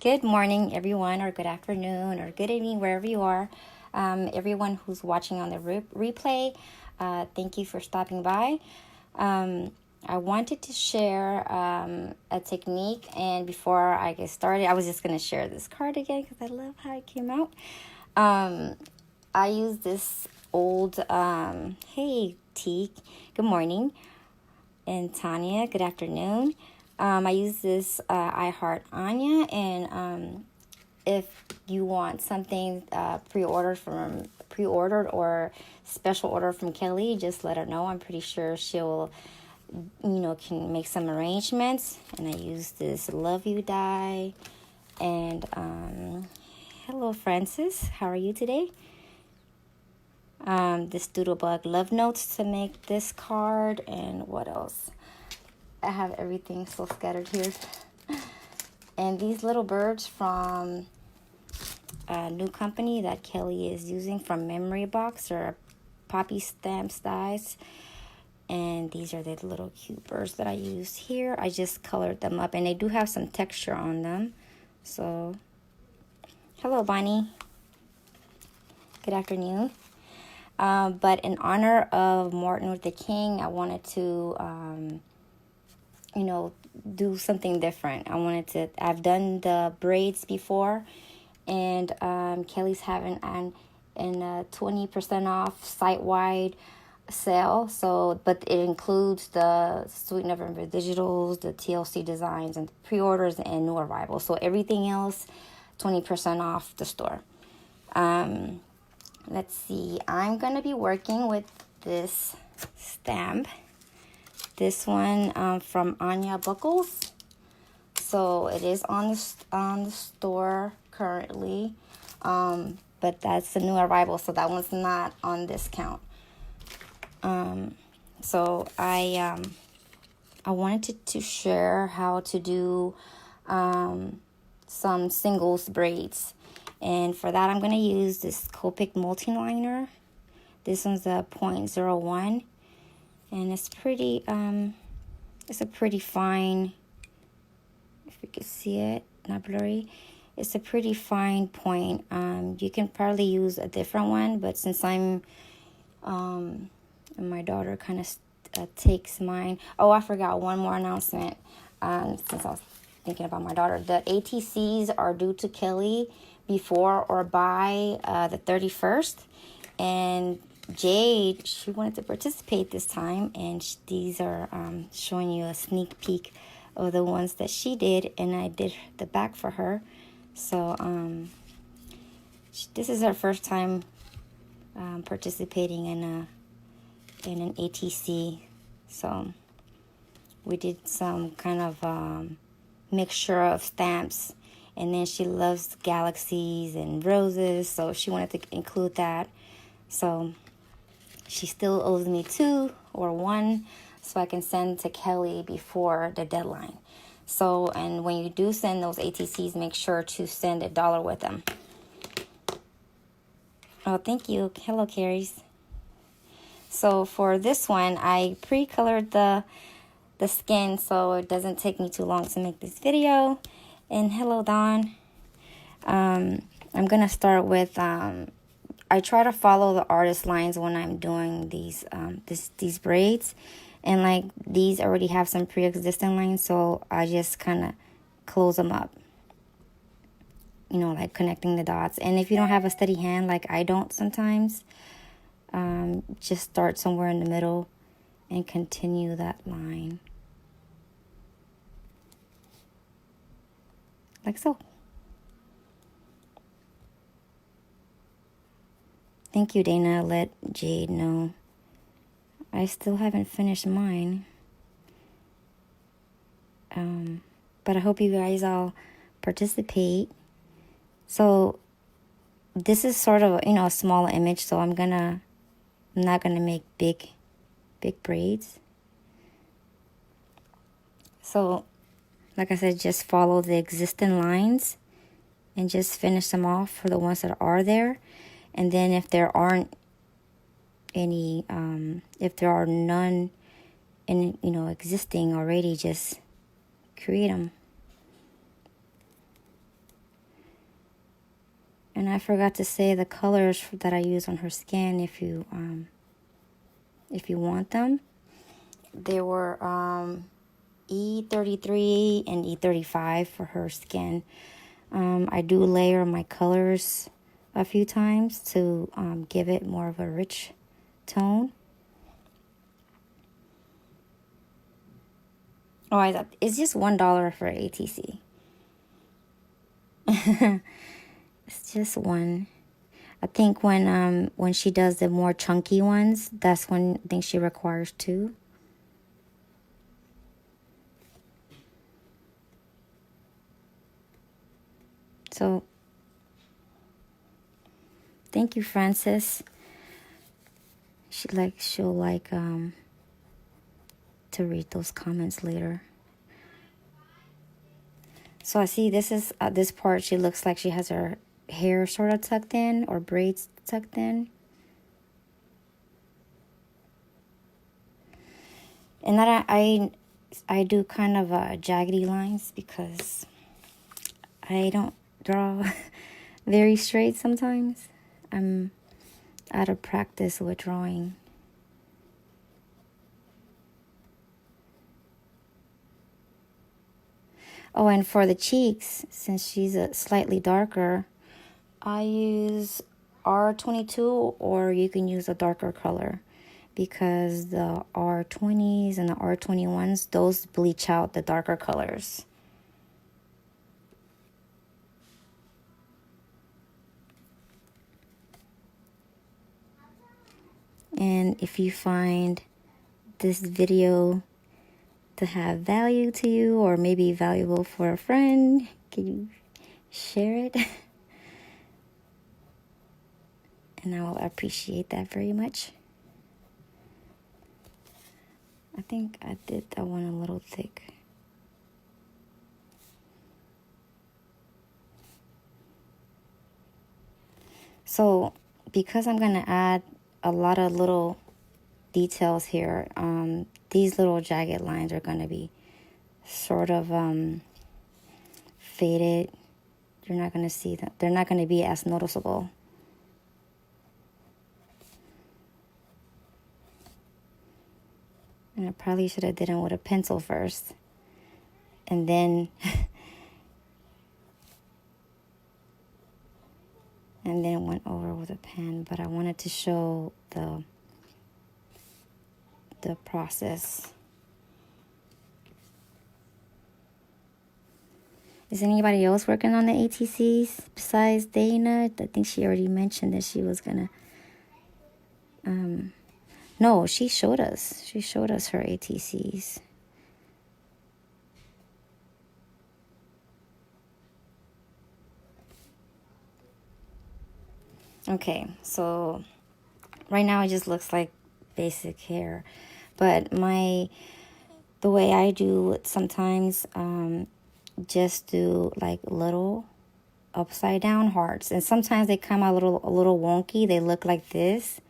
Good morning, everyone, or good afternoon, or good evening, wherever you are. Everyone who's watching on the replay, thank you for stopping by. I wanted to share a technique, and before I get started, I was just going to share this card again because I love how it came out. I use this old, hey, Teak, good morning, and Tanya, good afternoon. I use this I Heart Anya, and if you want something pre-ordered or special order from Kelly, just let her know. I'm pretty sure she'll, can make some arrangements. And I use this Love You die. And hello, Francis. How are you today? This Doodlebug Love Notes to make this card. And what else? I have everything so scattered here. And these little birds from a new company that Kelly is using from Memory Box or Poppy Stamps dies. And these are the little cute birds that I use here. I just colored them up, and they do have some texture on them. So, hello, Bonnie. Good afternoon. But in honor of Martin Luther King, I wanted to do something different. I've done the braids before, and Kelly's having an 20% off site-wide sale. So, but it includes the Sweet November digitals, the TLC designs, and pre-orders and new arrivals. So everything else, 20% off the store. Let's see. I'm gonna be working with this stamp. This one from Anya Buckles. So it is on the store currently, but that's a new arrival, so that one's not on discount. So I wanted to share how to do some singles braids, and for that I'm gonna use this Copic multi-liner. This one's a 0.01. And it's pretty, it's a pretty fine, if you can see it, not blurry. It's a pretty fine point. You can probably use a different one, but since I'm, and my daughter kind of takes mine. Oh, I forgot one more announcement. Since I was thinking about my daughter, the ATCs are due to Kelly before or by the 31st, and Jade, she wanted to participate this time, and these are showing you a sneak peek of the ones that she did, and I did the back for her. So this is her first time participating in an ATC. So we did some kind of mixture of stamps, and then she loves galaxies and roses, so she wanted to include that. So she still owes me 2 or 1, so I can send to Kelly before the deadline. So, and when you do send those ATCs, make sure to send $1 with them. Oh, thank you. Hello, Carries. So for this one, I pre-colored the skin, so it doesn't take me too long to make this video. And hello, Dawn. I'm going to start with... I try to follow the artist lines when I'm doing these braids, and like these already have some pre-existing lines, so I just kind of close them up, like connecting the dots. And if you don't have a steady hand, like I don't sometimes, just start somewhere in the middle and continue that line like so. Thank you, Dana. Let Jade know. I still haven't finished mine. But I hope you guys all participate. So this is sort of, a small image, so I'm not gonna make big braids. So, like I said, just follow the existing lines and just finish them off for the ones that are there. And then if there aren't any, if there are none existing already, just create them. I forgot to say the colors that I use on her skin. If you want them, they were E33 and E35 for her skin. I do layer my colors a few times to give it more of a rich tone. Oh, I thought it's just $1 for ATC. It's just one. I think when she does the more chunky ones, that's when I think she requires two. So, thank you, Francis. She'll like to read those comments later. So I see this part. She looks like she has her hair sort of tucked in, or braids tucked in. And that I do kind of jaggedy lines because I don't draw very straight sometimes. I'm out of practice with drawing. Oh, and for the cheeks, since she's a slightly darker, I use R22, or you can use a darker color, because the R20s and the R21s, those bleach out the darker colors. And if you find this video to have value to you, or maybe valuable for a friend, can you share it? And I will appreciate that very much. I think I did that one a little thick. So because I'm going to add a lot of little details here, these little jagged lines are going to be sort of faded. You're not going to see that. They're not going to be as noticeable. And I probably should have did them with a pencil first, and then went over with a pen. But I wanted to show the process. Is anybody else working on the ATCs besides Dana? I think she already mentioned that she was gonna. No, she showed us. She showed us her ATCs. Okay, so right now it just looks like basic hair, but the way I do it sometimes, just do like little upside down hearts, and sometimes they come out a little wonky. They look like this,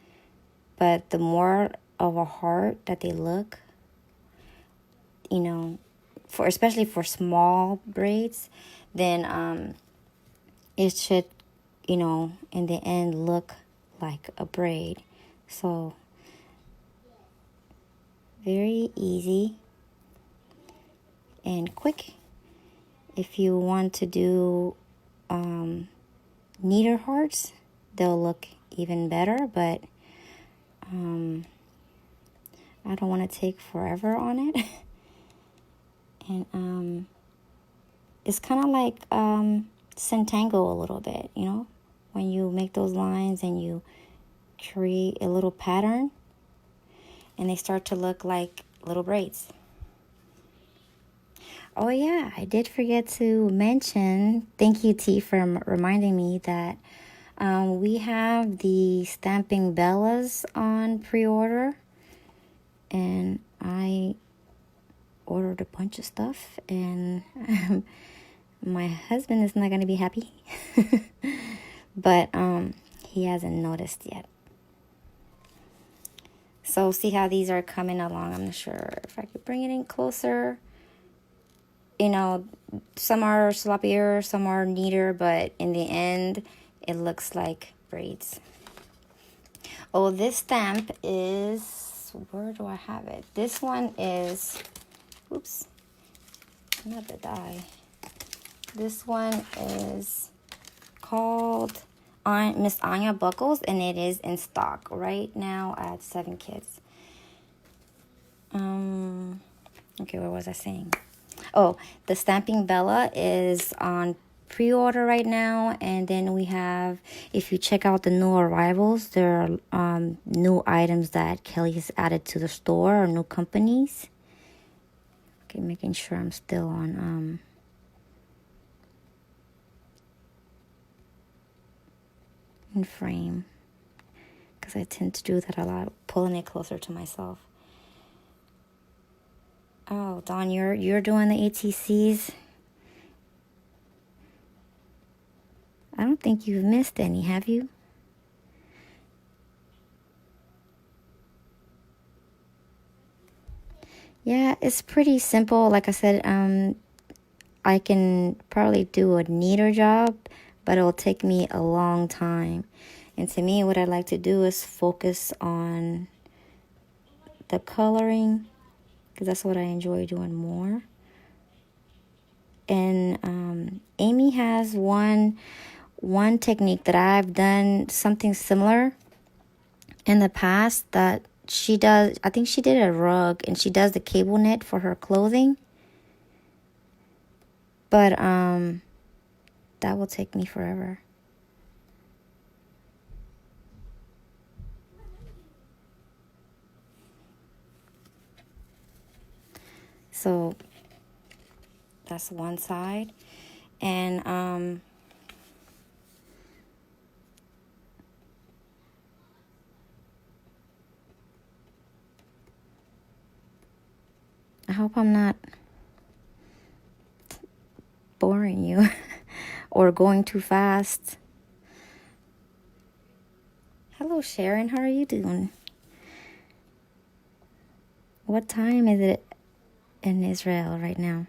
but the more of a heart that they look, especially for small braids, then it should, in the end, look like a braid. So very easy and quick. If you want to do neater hearts, they'll look even better, but I don't want to take forever on it. And it's kind of like Centangle a little bit, when you make those lines and you create a little pattern and they start to look like little braids. Oh yeah, I did forget to mention, thank you T for reminding me, that we have the Stamping Bellas on pre-order, and I ordered a bunch of stuff, and my husband is not going to be happy. But he hasn't noticed yet. So see how these are coming along. I'm not sure if I could bring it in closer. Some are sloppier, some are neater, but in the end, it looks like braids. Oh, this stamp is, where do I have it? This one is, oops, not the die. This one is called Miss Anya Buckles, and it is in stock right now at 7 Kids. Okay, what was I saying? Oh, the Stamping Bella is on pre-order right now, and then we have, if you check out the new arrivals, there are new items that Kelly has added to the store, or new companies. Okay, making sure I'm still on in frame, because I tend to do that a lot, pulling it closer to myself. Oh, Dawn, you're doing the ATCs. I don't think you've missed any, have you? Yeah, it's pretty simple. Like I said, I can probably do a neater job, but it'll take me a long time. And to me, what I like to do is focus on the coloring, because that's what I enjoy doing more. And Amy has one technique that I've done something similar in the past that she does. I think she did a rug, and she does the cable knit for her clothing. But that will take me forever. So that's one side. And I hope I'm not boring you or going too fast. Hello, Sharon. How are you doing? What time is it in Israel right now?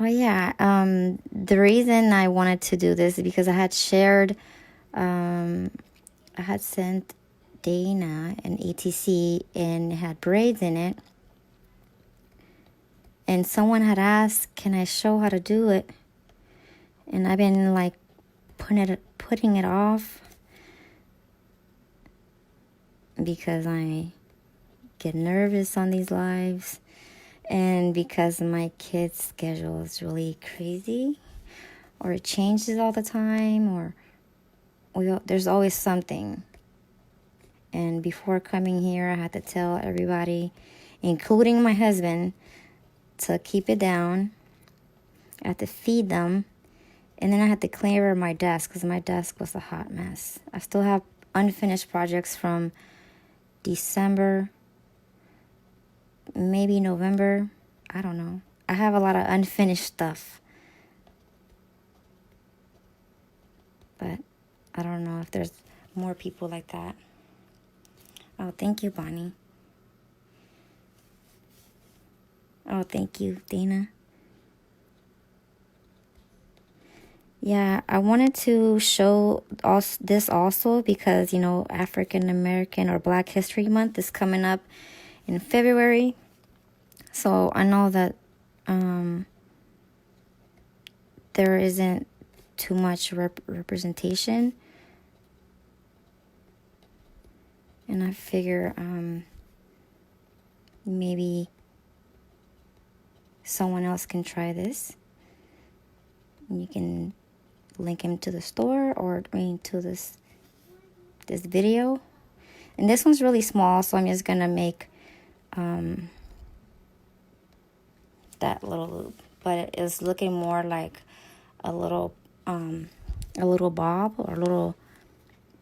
Oh yeah, the reason I wanted to do this is because I had shared, I had sent Dana an ATC, and it had braids in it. And someone had asked, can I show how to do it? And I've been like putting it off because I get nervous on these lives. And because my kid's schedule is really crazy, or it changes all the time, or there's always something. And before coming here, I had to tell everybody, including my husband, to keep it down. I had to feed them. And then I had to clear my desk, because my desk was a hot mess. I still have unfinished projects from December, maybe November. I don't know. I have a lot of unfinished stuff. But I don't know if there's more people like that. Oh, thank you, Bonnie. Oh, thank you, Dana. Yeah, I wanted to show this also because, African American or Black History Month is coming up in February. So I know that there isn't too much representation. And I figure maybe someone else can try this. You can link him to the store, or to this video. And this one's really small, so I'm just gonna make that little loop, but it is looking more like a little bob, or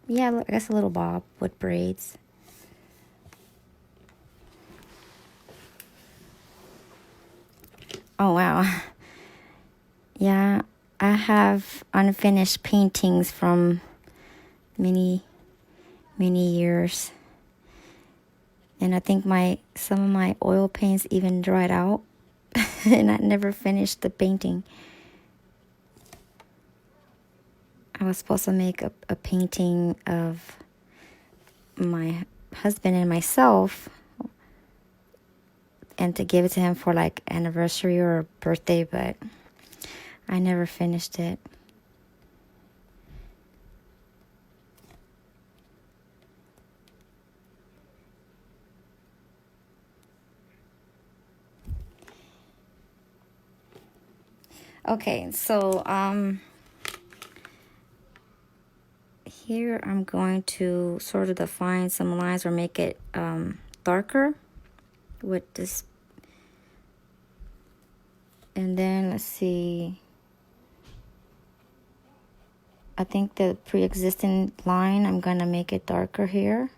I guess a little bob with braids. Oh wow. Yeah, I have unfinished paintings from many years. And I think some of my oil paints even dried out. And I never finished the painting. I was supposed to make a painting of my husband and myself and to give it to him for like anniversary or birthday, but I never finished it. Okay, so here I'm going to sort of define some lines or make it darker with this. And then let's see, I think the pre-existing line, I'm gonna make it darker here,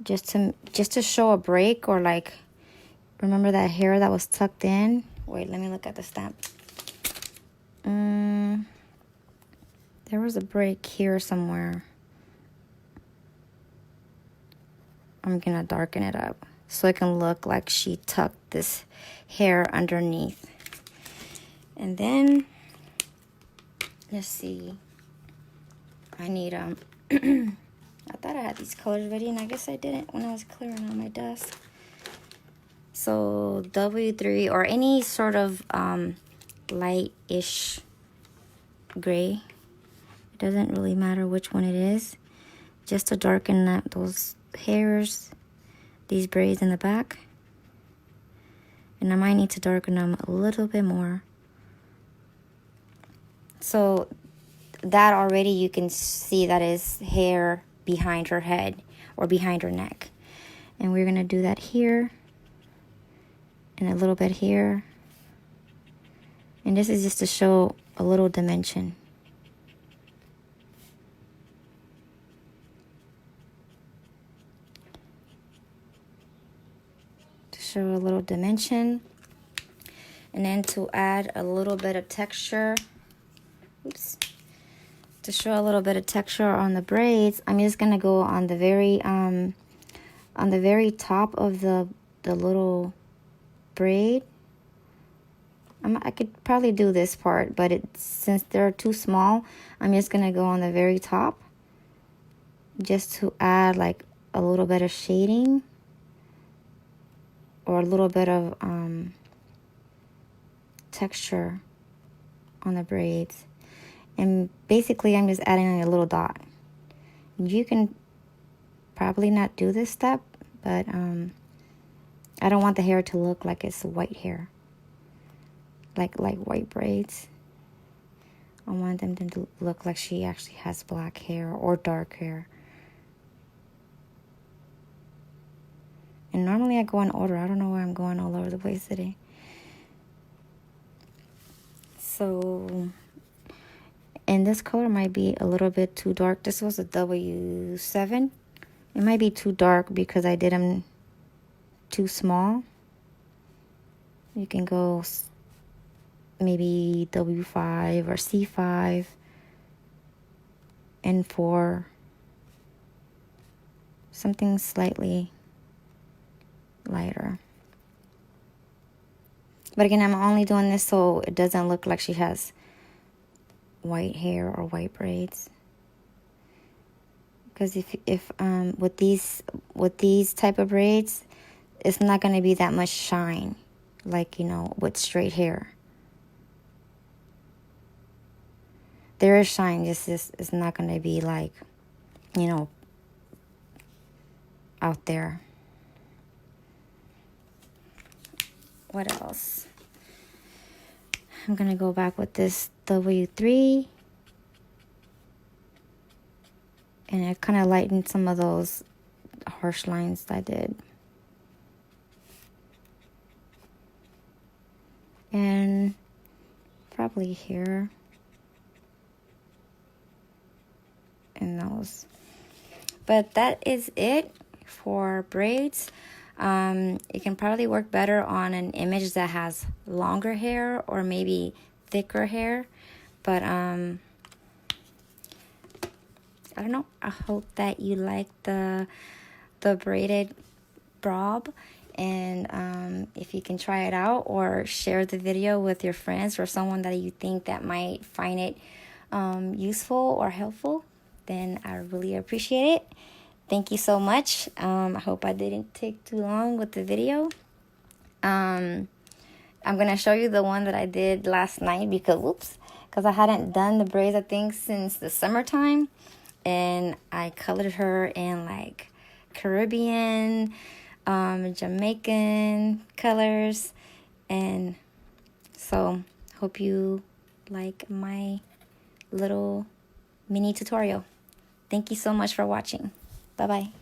just to show a break, or like, remember that hair that was tucked in? Wait, let me look at the stamp. There was a break here somewhere. I'm gonna darken it up so it can look like she tucked this hair underneath. And then let's see, I need I thought I had these colors ready, and I guess I didn't when I was clearing out my desk. So W3 or any sort of light-ish gray, it doesn't really matter which one it is, just to darken those hairs, these braids in the back. And I might need to darken them a little bit more. So that already you can see that is hair behind her head or behind her neck. And we're going to do that here and a little bit here. And this is just to show a little dimension. To show a little dimension. And then to add a little bit of texture. Oops. To show a little bit of texture on the braids, I'm just gonna go on the very top of the little braid. I could probably do this part, but since they're too small, I'm just gonna go on the very top, just to add like a little bit of shading or a little bit of texture on the braids. And basically, I'm just adding a little dot. You can probably not do this step, but I don't want the hair to look like it's white hair, like white braids. I want them to look like she actually has black hair or dark hair. And normally I go in order. I don't know why I'm going all over the place today. So, and this color might be a little bit too dark. This was a W7. It might be too dark because I did them too small. You can go maybe W5 or C5, N4, something slightly lighter. But again, I'm only doing this so it doesn't look like she has white hair or white braids. Because if with these type of braids, it's not going to be that much shine, like, you know, with straight hair. There is shine, just it's not going to be like, you know, out there. What else? I'm going to go back with this W3. And it kind of lightened some of those harsh lines I did. And probably here. And those. But that is it for braids. It can probably work better on an image that has longer hair or maybe thicker hair. But I don't know. I hope that you like the braided bob. And if you can try it out or share the video with your friends or someone that you think that might find it useful or helpful, then I really appreciate it. Thank you so much. I hope I didn't take too long with the video. I'm gonna show you the one that I did last night because I hadn't done the braids, I think, since the summertime, and I colored her in like Caribbean, Jamaican colors, and so hope you like my little mini tutorial. Thank you so much for watching. Bye bye.